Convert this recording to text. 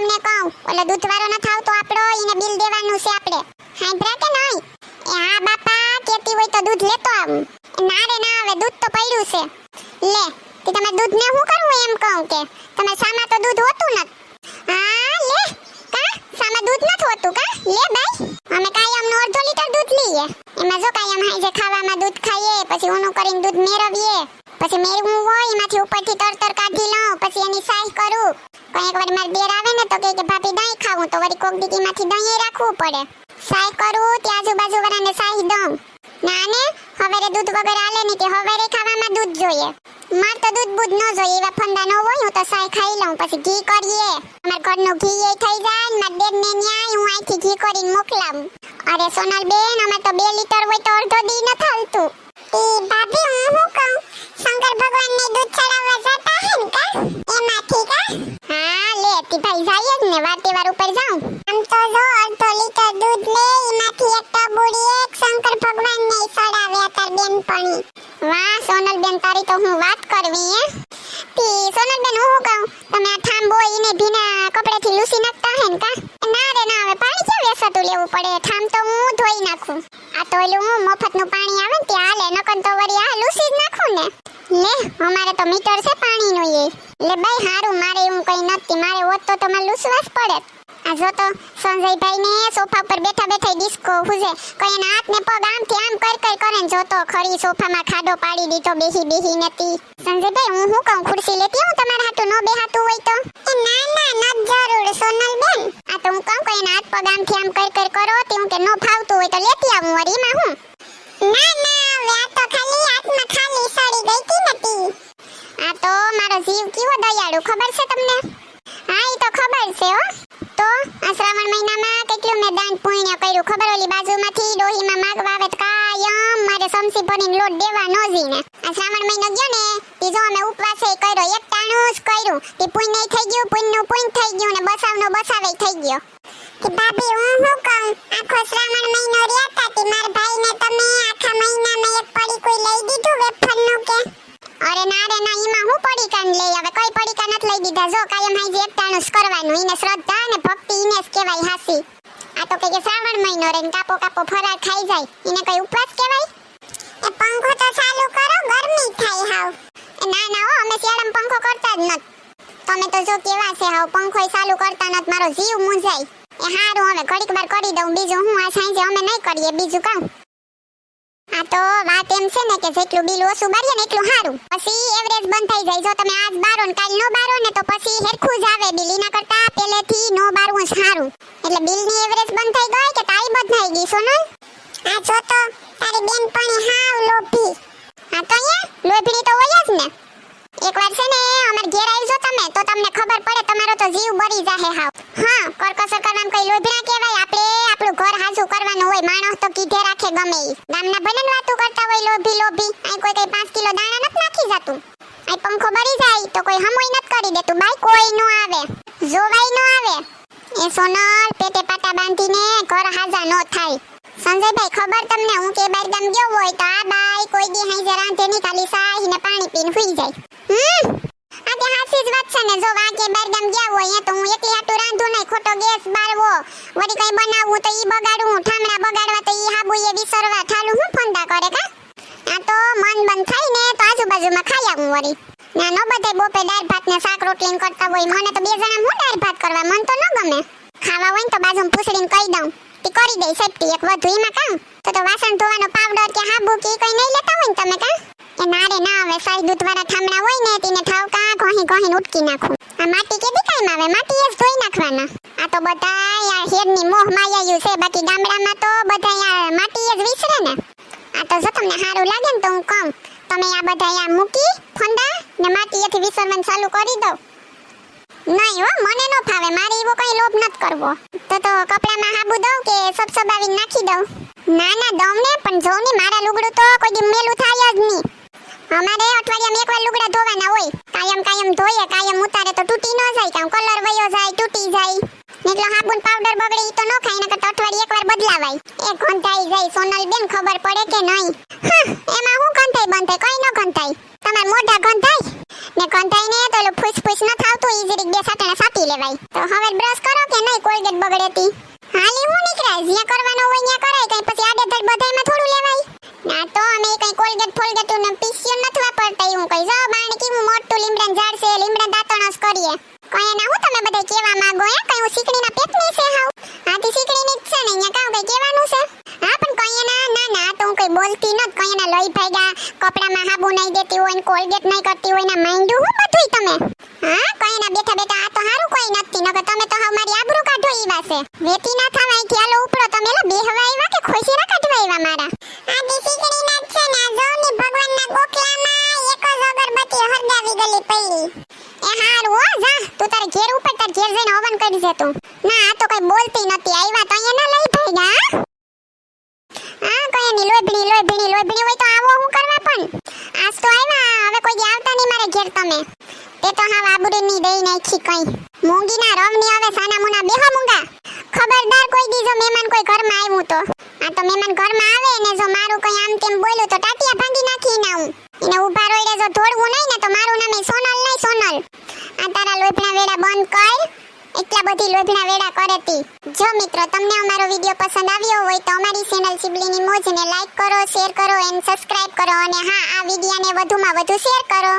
તમને કહું, ઓલો દૂધવાળો ન થાવ તો આપણો ઈને બિલ દેવાનું છે આપણે. હાંભળા કે નહીં? એ હા બાપા, કેતી હોય તો દૂધ લેતો આવું. ના રે ના, હવે દૂધ તો પડ્યું છે. લે, તે તમે દૂધને શું કરવું એમ કહું કે તમે સામા તો દૂધ હોતું નથી. હા લે, કા સામા દૂધ નથી હોતું કા? લે બાઈ, અમે કાયમનું અડધો લીટર દૂધ લઈએ. એમાં જો કાયમ હાઈ જે ખાવામાં દૂધ ખાઈએ, પછી ઊનું કરીને દૂધ મેળવીએ, પછી મેળવું હોય એમાંથી ઉપરથી તરતર કાઢી લઉં, પછી એની સાઈ કરું. કોઈ એક વાર માર દેર આવે ને તો કે ભાભી દહીં ખાવું, તો વળી કોક દીકીમાંથી દહીં રાખવું પડે. સાઈ કરું તે આજુબાજુ વાળાને સાઈ દઉં. ના ને હવેરે દૂધ વગર હાલે નહીં, કે હવેરે ખાવામાં દૂધ જોઈએ. માર તો દૂધ બૂધ ન જોઈએ, એવા ફંદા ન હોય. હું તો સાઈ ખાઈ લઉં, પછી ઘી કરીએ. અમાર ઘરનું ઘી એ થઈ જાય ને માર દેરને ન્યાય હું અહીંથી ઘી કરીને મોકલાવું. અરે સોનલ બેન, અમે તો 2 લીટર હોય તો અડધો દી ન થાલતું. ભાભી હું શું કહું, શંકર ભગવાનને દૂધ ચડાવવા જતા હે ને કા, એમાંથી કા? હા લે, તી ભાઈ જાય જ ને, વાર તહેવાર ઉપર જાઉં. આમ તો જો અડધો લીટર દૂધ લે, એમાંથી એક ટબુડી એક શંકર ભગવાનને ચડાવે તાર બેનપણી. વાહ સોનલ બેન, તારી તો હું વાત કરવી હે. તી સોનલ બેન હું કહું, તમે આ થાંભો ઈને ભીના કપડેથી લૂસી નાખતા હે ને કા? ના રે ના, હવે પાણી ક્યાં વેસાતું લેવું પડે, થાંભ તો હું ધોઈ નાખું. આ તો ઓલું હું મફતનું પાણી આવે ને ત્યાં હાલે, નકર તો વળી આ લૂસી જ નાખું ને. લે, અમારે તો મીટર છે પાણીનું એ. લે બાઈ હારું, મારે એવું કઈ નથી, મારે હોત તો મારે લૂસવા જ પડે. આ જો તો સંજયભાઈ ને સોફા પર બેઠા બેઠા ડિસ્કો હુજે, કઈ એના હાથ ને પગ આમથી આમ કર કરે ને જોતો ખરી સોફામાં ખાડો પાડી દીધો બેહી નથી. સંજયભાઈ હું શું કહું, ખુરશી લેતી હું તમારા હાટુ ન બેહાતું હોય તો? ના ના, નત જરૂર સોનલ બેન. આ તો હું કહું કે એના હાથ પગ આમથી આમ કર કરો, તે હું કે ન ફાવતું હોય તો લેતી આવું વળી, એમાં હું? ના ના, હવે આ તો ખાલી હાથમાં ખાલી સડી ગઈ હતી નથી. આ તો મારો જીવ કેવો દયાળુ, ખબર છે તમને? હા ઈ તો ખબર છે હો. તો આ શ્રાવણ મહિનામાં કેટલું મેં દાન પુણ્ય કર્યું ખબર? ઓલી બાજુમાંથી ડોહીમાં માગવા આવે તો કાયમ મારે સમસી ભરીને લોટ દેવા નો જીને. આ શ્રાવણ મહિનો ગયો ને તે જો અમે ઉપવાસે કર્યો, એક ટાણું જ કર્યું, તે પુણ્ય થઈ ગયું, પુણ્યનું પુણ્ય થઈ ગયું ને બસાવનો બસાવે થઈ ગયો. કે ભાભી હું શું કહું, આખો શ્રાવણ મહિનો રહેતા તે માર ભાઈને તમે આખા મહિનામાં એક પડીકું લઈ દીધું વેફરનું કે? અરે ના રે ના, ઈમાં હું પડીકા ને લઈ આવે, કઈ પડીકા નથી લઈ દીધા. જો કાયમ હાઈ જે એક ટાણું કરવાનું, ઈને શ્રદ્ધા ને ભક્તિ ઈને જ કહેવાય હાસી. આ તો કે શ્રાવણ મહિનો રે કાપો કાપો ફરાળ ખાઈ જાય, ઈને કઈ ઉપવાસ કહેવાય? એ પંખો તો ચાલુ કરો, ગરમી થાય હાવ. ના ના હો, અમે શિયાળામાં પંખો કરતા જ નથી. તમે તો જો કેવા છે હાવ, પંખોય ચાલુ કરતા નથી, મારો જીવ મૂંઝાય. એ હારું, હવે ઘડીક વાર કરી દઉં, બીજું હું આ સાંજે અમે નહીં કરીએ, બીજું કામ. આ તો વાત એમ છે ને કે જેટલું બિલ ઓછું બારીએ ને એટલું સારું, પછી એવરેજ બંધ થઈ જાય. જો તમે આજ બારો ને કાલ નો બારો ને તો પછી હેરખું જ આવે બિલ, એના કરતા પહેલેથી નો બારવું સારું. એટલે બિલની એવરેજ બંધ થઈ ગઈ કે તારી બદલાઈ ગઈ સોનલ? આ જો તો તારી બેનપણી હાવ લોભી. આ તો અહીંયા લોભીની તો હોય જ ને. એકવાર છે ને અમાર ઘેર આવજો તમે તો તમને ખબર પડે, તમારો તો જીવ બળી જાહે હાવ. હા, કરકસર કરવામ કઈ લોભી ના કહેવાય, આપણે આપણું ઘર હાજુ કરવાનું હોય. માણસ તો કીધે રાખે ગમે ઈ. ગામના ભલે વાતો કરતા હોય લોભી લોભી, આ કોઈ કઈ 5 કિલો દાણા નથી નાખી જાતું. આ પંખો બળી જાય તો કોઈ હમોય નથી કરી દેતું, બાઈ કોઈ નો આવે, જોવાય નો આવે. એ સોનલ પેટે પાટા બાંધીને ઘર હાજા નો થાય. સંજયભાઈ ખબર તમને, હું કે બાર ગામ ગયો હોય તો આ બાઈ કોઈ દી હાઈ રાંધે ની, ખાલી સાહી ને પાણી પીને સુઈ જાય. આ તે હાસી જ વાત છે ને. જો વાગે બાર ગામ ગયા હોય તો હું એકલી હાટુ રાંધું નહીં, ખોટો ગેસ બાળવો, વળી કઈ બનાવવું તો ઈ બગાડવું, ઠામડા બગાડવા તો ઈ હાબુએ વિસરવા, ઠાલું હું ફંદા કરે કા? આ તો મન બંધ થાય ને તો આજુબાજુમાં ખાઈ આવું વળી. ના નો બધાય બોપે દાળ ભાત ને શાક રોટલી કરતા હોય, મને તો 2 જણા હું દાળ ભાત કરવા, મન તો ન ગમે. ખાવા હોય ને તો બાજુમાં પૂછડીને કહી દઉં, તે કરી દે સેફટી એક વધુ, એમાં કામ. તો વાસણ ધોવાનો પાવડર કે હાબુ કે કઈ નહીં લેતા હોય ને તમે કા? એ ના રે ના, હવે સાઈ દૂધવાળા ઠામડા હોય ને તેને ઠાવકા ઘોહી ઉટકી નાખું. આ માટી કે દી કાઈ આવે, માટી એ જ ધોઈ નાખવાના. આ તો બધા યાર હેરની મોહ માયાયું છે, બાકી ગામડામાં તો બધા યાર માટી જ વિસરે ને. આ તો જો તમને સારું લાગે ને તો હું કહું, તમે આ બધા યાર મૂકી ફંદા ને માટીએથી વિસરવાનું ચાલુ કરી દો. નહીં હો, મને ન ફાવે, મારે એવો કઈ લોભ નથી કરવો. તો કપડામાં હાબુ દઉં કે સબસબાવીને નાખી દઉં? ના ના દઉં ને, પણ જો ને મારા લુગડું તો કોઈ દી મેલું થાય જ નહીં. અમારે અઠવાડિયામાં એકવાર લુગડા ધોવાના હોય, કાયમ ધોઈએ, કાયમ ઉતારે તો તૂટી ન જાય, કામ કલર વયો જાય, તૂટી જાય. એટલો હાબુ ને પાવડર બગડે ઈ તો ન ખાય, નકર તો અઠવાડિયે એકવાર બદલાવાય. એ ગંધાઈ જાય સોનલ બેન, ખબર પડે કે નહીં? હા, એમાં હું ગંધાઈ બંધાઈ, કઈ ન ગંધાઈ. તમાર મોઢા ગંધાય ને ગંધાય ને તો ઓલું ફૂસ ન થાવતું ઈઝરી બે સાટણા સાટી લેવાય તો હવે બ્રશ કરો કે નહીં કોલગેટ બગડેતી હાલી હું નીકળાય જ્યાં કરવાનો હોય ત્યાં કરાય કઈ પછી આડેધડ બધાયમાં થોડું લેવાય ના તો અમે કઈ કોલગેટ ફોલગેટ ને પીસીઓ નથી વાપરતા હું કઈ જાવ બાણ કેવું મોટું લીમડાનું ઝાડ છે લીમડા દાંતણસ કરીએ કઈ ના હું તમે બધા કેવા માંગો હે કઈ હું શીકડીના પેટની છે હાવ આથી શીકડીની જ છે ને અહીંયા કામ કઈ કહેવાનું છે હા પણ કઈ ના તો હું કઈ બોલતી નત કઈ ના લઈ ભાગ્યા કપડામાં હાબુ નહીં દેતી હોય ને કોલગેટ નહીં કરતી હોય ને માંડ્યું હું બધુંય તમે હા કઈ ના બેઠા બેઠા આ તો હારું કોઈ નથી નકર તમે તો હાવ મારી આબરૂ કાઢો ઈ વાસે વેતી ના થવાય કે હાલો ઉપડો તમે લે બેહવા આવ્યા કે ખોસી ના કાઢવા આવ્યા મારા આ શીકડી ના છે ને જોની ભગવાનના ગોખલામાં એક જ અગરબત્તી હરગાવી ગલી પડી એ હારું હો જા તું તારે ઘેર ઉપર તાર ઘેર જઈને હવન કરી દે તું ના આ તો કઈ બોલતી નથી આવ્યા તો અહીંયા ના લઈ ભાગ્યા હા કયાની લોભણી હોય તો આવો હું કરવા પણ આજ તો આવ્યા હવે કોઈ આવતા નહીં મારે ઘેર તમે તે તો હાવ આબરૂની દઈ નાખી કઈ મૂંગીના રવની હવે સાના મુના બેહો મૂંગા ખબરદાર કોઈ દી જો મહેમાન કોઈ ઘરમાં આવ્યું તો આ તો મહેમાન ઘરમાં આવે ને જો મારું કઈ આમ તેમ બોલ્યું તો ટાટિયા ભાંગી નાખી ના હું એને ઊભા રોયડે જો ધોડવું નહીં ને તો મારું નામ સોનલ નહીં સોનલ આ તારા લોભણા વેડા બંધ કર એટલા બધી લોભણા વેડા કરેતી જો મિત્રો તમને અમારો વિડિયો પસંદ આવ્યો હોય તો અમારી ચેનલ સિબલીની મોજને લાઈક કરો શેર કરો એન્ડ સબસ્ક્રાઇબ કરો અને હા આ વિડિયોને વધુમાં વધુ શેર કરો